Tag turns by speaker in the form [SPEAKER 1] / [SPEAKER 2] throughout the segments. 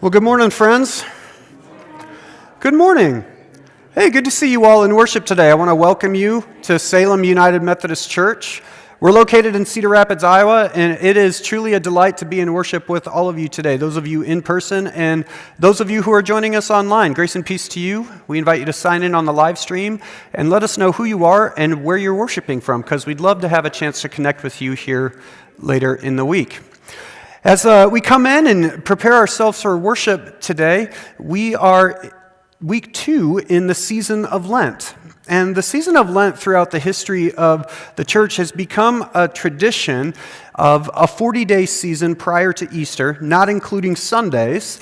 [SPEAKER 1] Well, good morning, friends. Good morning. Hey, good to see you all in worship today. I want to welcome you to Salem United Methodist Church. We're located in Cedar Rapids, Iowa, and it is truly a delight to be in worship with all of you today, those of you in person and those of you who are joining us online. Grace and peace to you. We invite you to sign in on the live stream and let us know who you are and where you're worshiping from, because we'd love to have a chance to connect with you here later in the week. As we come in and prepare ourselves for worship today, we are week 2 in the season of Lent. And the season of Lent throughout the history of the church has become a tradition of a 40-day season prior to Easter, not including Sundays,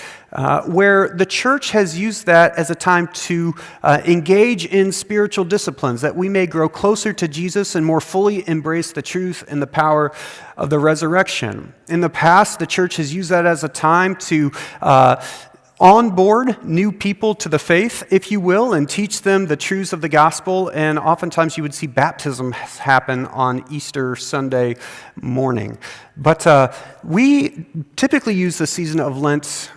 [SPEAKER 1] where the church has used that as a time to engage in spiritual disciplines, that we may grow closer to Jesus and more fully embrace the truth and the power of the resurrection. In the past, the church has used that as a time to onboard new people to the faith, if you will, and teach them the truths of the gospel. And oftentimes you would see baptism happen on Easter Sunday morning. But we typically use the season of Lent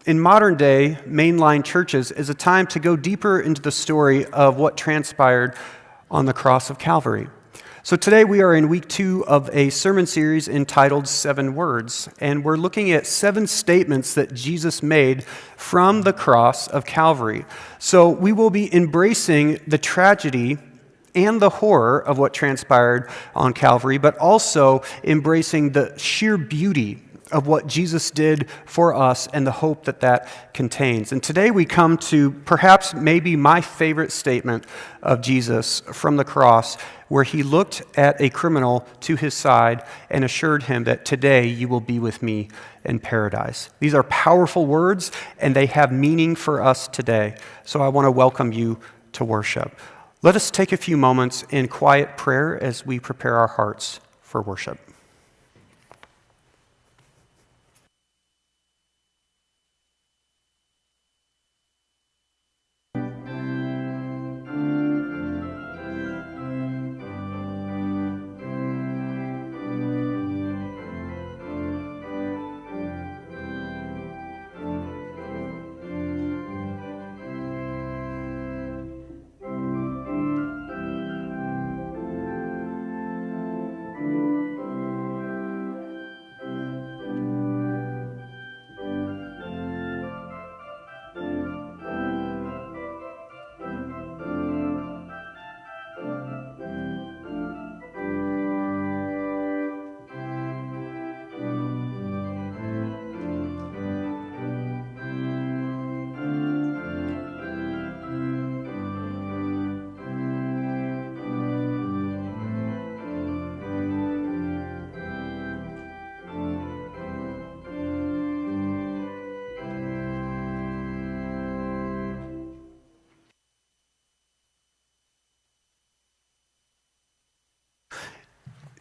[SPEAKER 1] in modern day mainline churches as a time to go deeper into the story of what transpired on the cross of Calvary. So today we are in week 2 of a sermon series entitled 7 Words, and we're looking at 7 statements that Jesus made from the cross of Calvary. So we will be embracing the tragedy and the horror of what transpired on Calvary, but also embracing the sheer beauty of what Jesus did for us and the hope that that contains. And today we come to perhaps maybe my favorite statement of Jesus from the cross, where he looked at a criminal to his side and assured him that today you will be with me in paradise. These are powerful words, and they have meaning for us today. So I want to welcome you to worship. Let us take a few moments in quiet prayer as we prepare our hearts for worship.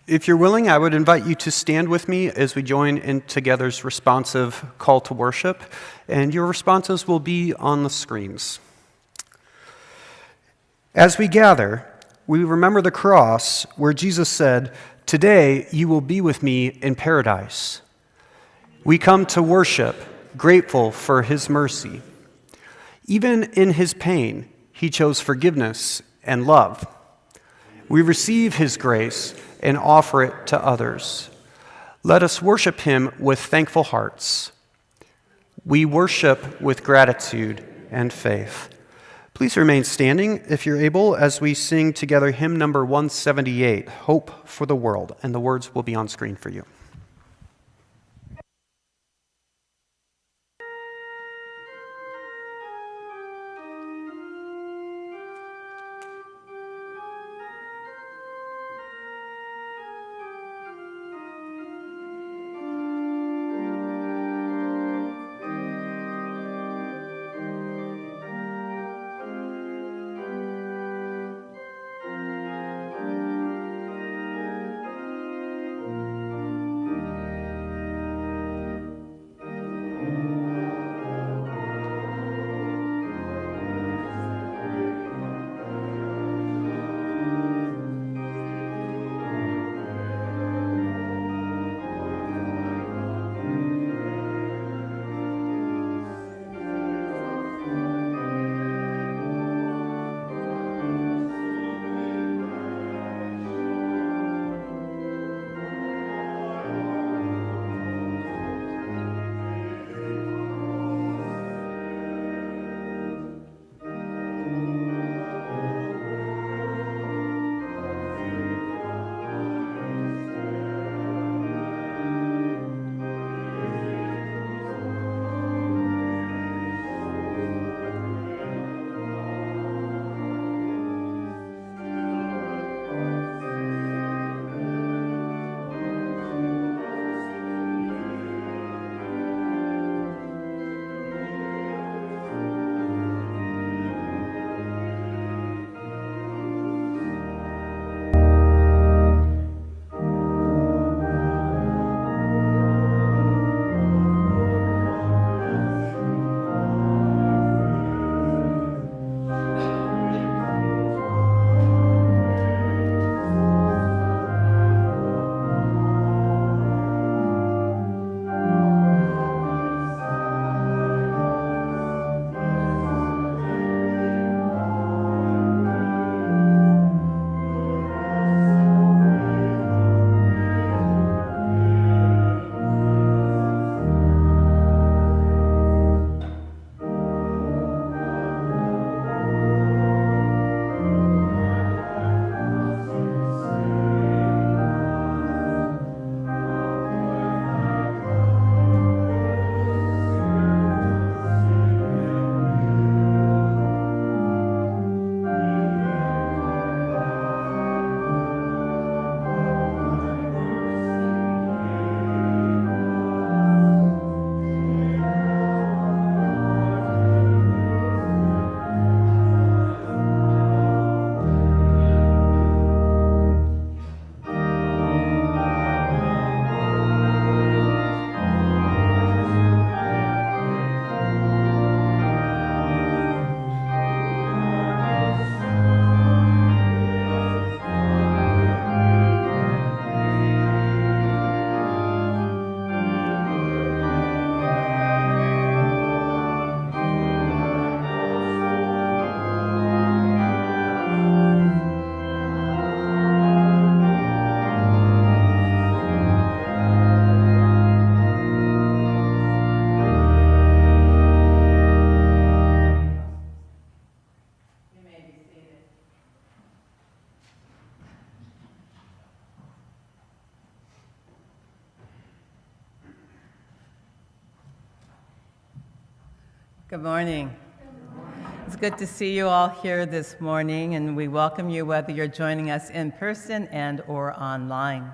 [SPEAKER 1] If you're willing, I would invite you to stand with me as we join in together's responsive call to worship, and your responses will be on the screens. As we gather, we remember the cross where Jesus said, "Today you will be with me in paradise." We come to worship, grateful for his mercy. Even in his pain, he chose forgiveness and love. We receive his grace and offer it to others. Let us worship him with thankful hearts. We worship with gratitude and faith. Please remain standing if you're able as we sing together hymn number 178, Hope for the World, and the words will be on screen for you.
[SPEAKER 2] Good morning. It's good to see you all here this morning, and we welcome you whether you're joining us in person and or online.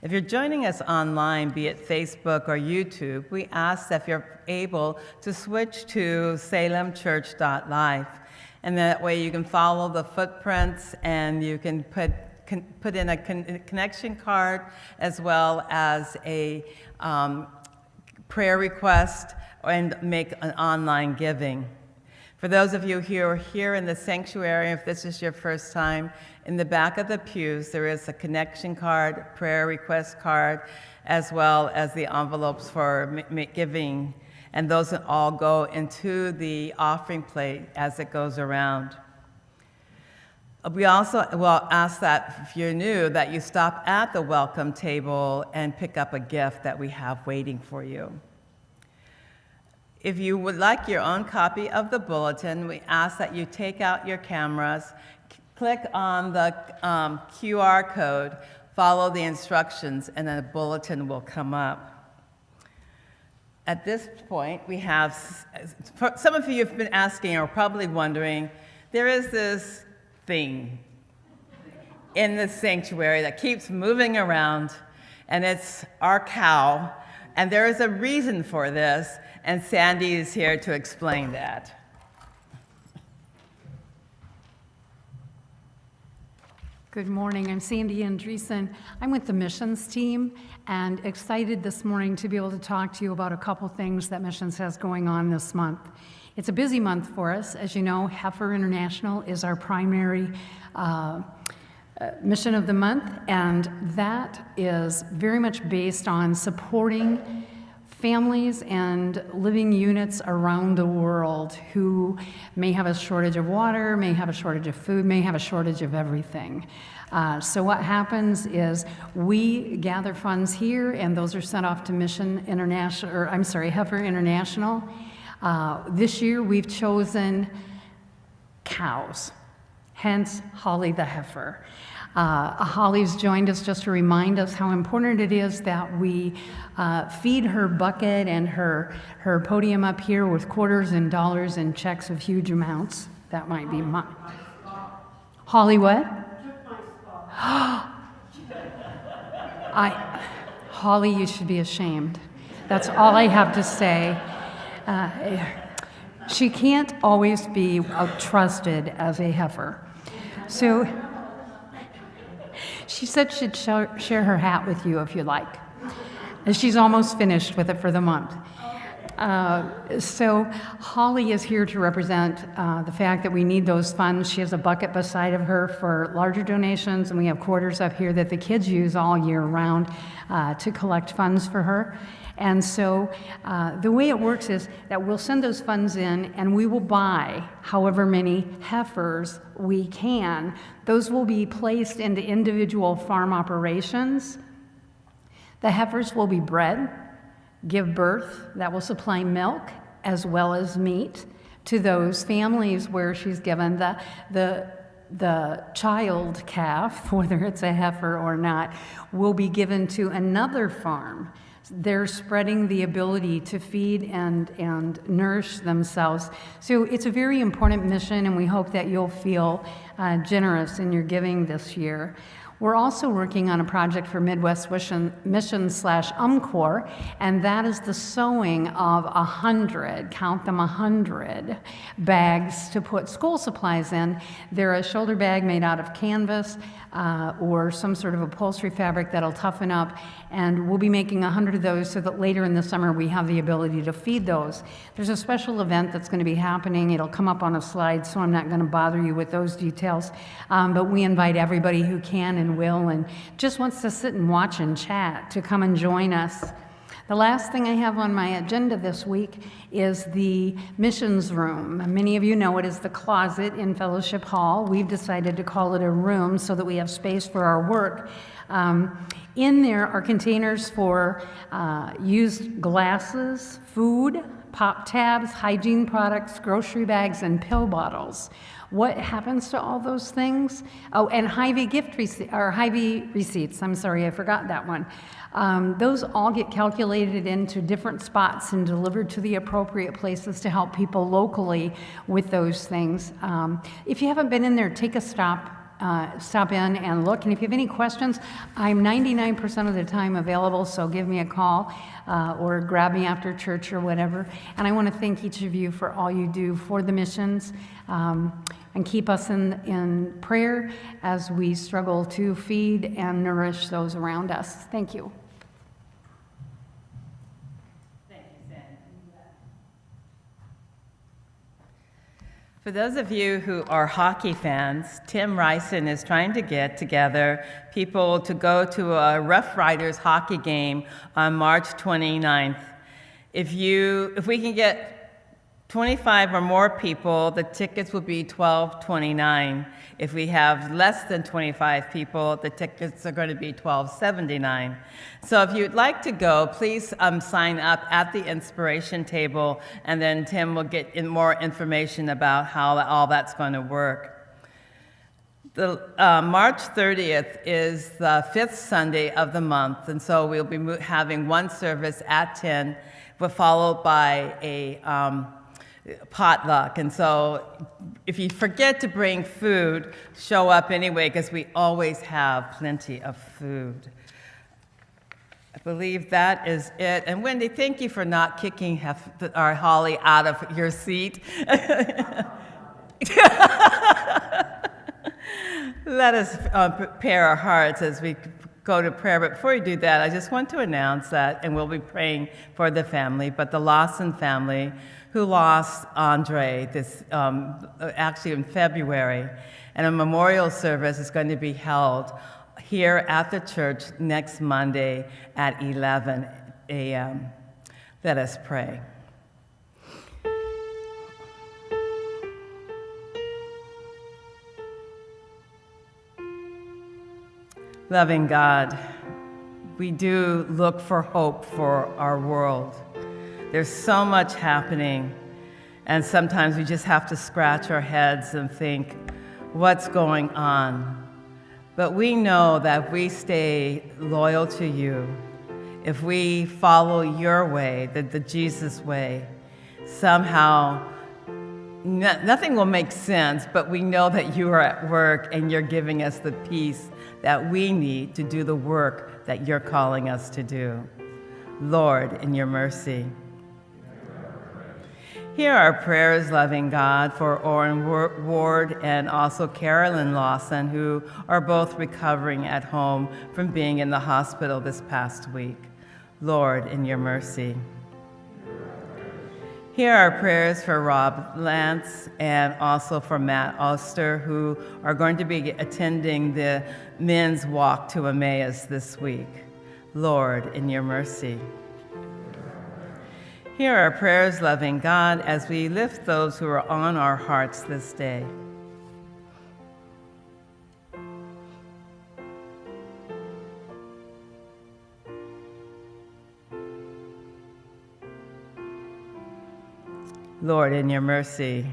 [SPEAKER 2] If you're joining us online, be it Facebook or YouTube, we ask that if you're able to switch to salemchurch.life, and that way you can follow the footprints and you can put in a connection card as well as a prayer request and make an online giving. For those of you who are here in the sanctuary, if this is your first time, in the back of the pews there is a connection card, prayer request card, as well as the envelopes for giving, and those all go into the offering plate as it goes around. We also will ask that if you're new, that you stop at the welcome table and pick up a gift that we have waiting for you. If you would like your own copy of the bulletin, we ask that you take out your cameras, click on the QR code, follow the instructions, and then a bulletin will come up. At this point, we have, some of you have been asking or probably wondering, there is this thing in the sanctuary that keeps moving around, and it's our cow, and there is a reason for this, and Sandy is here to explain that.
[SPEAKER 3] Good morning, I'm Sandy Andreessen. I'm with the missions team and excited this morning to be able to talk to you about a couple things that missions has going on this month. It's a busy month for us. As you know, Heifer International is our primary mission of the month, and that is very much based on supporting families and living units around the world who may have a shortage of water, may have a shortage of food, may have a shortage of everything. So what happens is we gather funds here, and those are sent off to Heifer International. This year we've chosen cows, hence Holly the heifer. Holly's joined us just to remind us how important it is that we feed her bucket and her podium up here with quarters and dollars and checks of huge amounts. That might be mine. Holly what? Holly, you should be ashamed. That's all I have to say. She can't always be trusted as a heifer. So she said she'd share her hat with you if you like. And she's almost finished with it for the month. So Holly is here to represent the fact that we need those funds. She has a bucket beside of her for larger donations, and we have quarters up here that the kids use all year round to collect funds for her. And so the way it works is that we'll send those funds in, and we will buy however many heifers we can. Those will be placed into individual farm operations. The heifers will be bred, give birth, that will supply milk as well as meat to those families where she's given the child calf, whether it's a heifer or not, will be given to another farm. They're spreading the ability to feed and nourish themselves. So it's a very important mission, and we hope that you'll feel generous in your giving this year. We're also working on a project for Midwest Mission/UMCOR, and that is the sewing of 100, count them 100, bags to put school supplies in. They're a shoulder bag made out of canvas or some sort of upholstery fabric that'll toughen up, and we'll be making 100 of those so that later in the summer we have the ability to feed those. There's a special event that's going to be happening. It'll come up on a slide, so I'm not going to bother you with those details, but we invite everybody who can and will and just wants to sit and watch and chat to come and join us. The last thing I have on my agenda this week is the missions room. Many of you know it is the closet in Fellowship Hall. We've decided to call it a room so that we have space for our work. In there are containers for used glasses, food, pop tabs, hygiene products, grocery bags, and pill bottles. What happens to all those things? Oh, and Hy-Vee Hy-Vee receipts. I'm sorry, I forgot that one. Those all get calculated into different spots and delivered to the appropriate places to help people locally with those things. If you haven't been in there, take a stop in and look. And if you have any questions, I'm 99% of the time available, so give me a call or grab me after church or whatever. And I want to thank each of you for all you do for the missions, and keep us in prayer as we struggle to feed and nourish those around us. Thank you.
[SPEAKER 2] For those of you who are hockey fans, Tim Ryson is trying to get together people to go to a Rough Riders hockey game on March 29th. If we can get 25 or more people, the tickets will be $12.29. If we have less than 25 people, the tickets are going to be $12.79. So if you'd like to go, please sign up at the inspiration table, and then Tim will get in more information about how all that's going to work. The March 30th is the 5th Sunday of the month, and so we'll be having one service at 10, but followed by a potluck. And so if you forget to bring food, show up anyway, because we always have plenty of food. I believe that is it. And Wendy, thank you for not kicking our Holly out of your seat. Let us prepare our hearts as we go to prayer. But before we do that, I just want to announce that, and we'll be praying for the family, but the Lawson family who lost Andre actually in February, and a memorial service is going to be held here at the church next Monday at 11 a.m. Let us pray. Loving God, we do look for hope for our world. There's so much happening, and sometimes we just have to scratch our heads and think, what's going on? But we know that if we stay loyal to you, if we follow your way, the Jesus way, somehow nothing will make sense, but we know that you are at work and you're giving us the peace that we need to do the work that you're calling us to do. Lord, in your mercy. Hear our prayers, loving God, for Orrin Ward and also Carolyn Lawson, who are both recovering at home from being in the hospital this past week. Lord, in your mercy. Hear our prayers for Rob Lance and also for Matt Oster, who are going to be attending the men's walk to Emmaus this week. Lord, in your mercy. Hear our prayers, loving God, as we lift those who are on our hearts this day. Lord, in your mercy.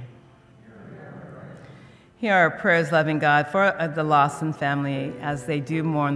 [SPEAKER 2] Hear our prayers, loving God, for the Lawson family as they do mourn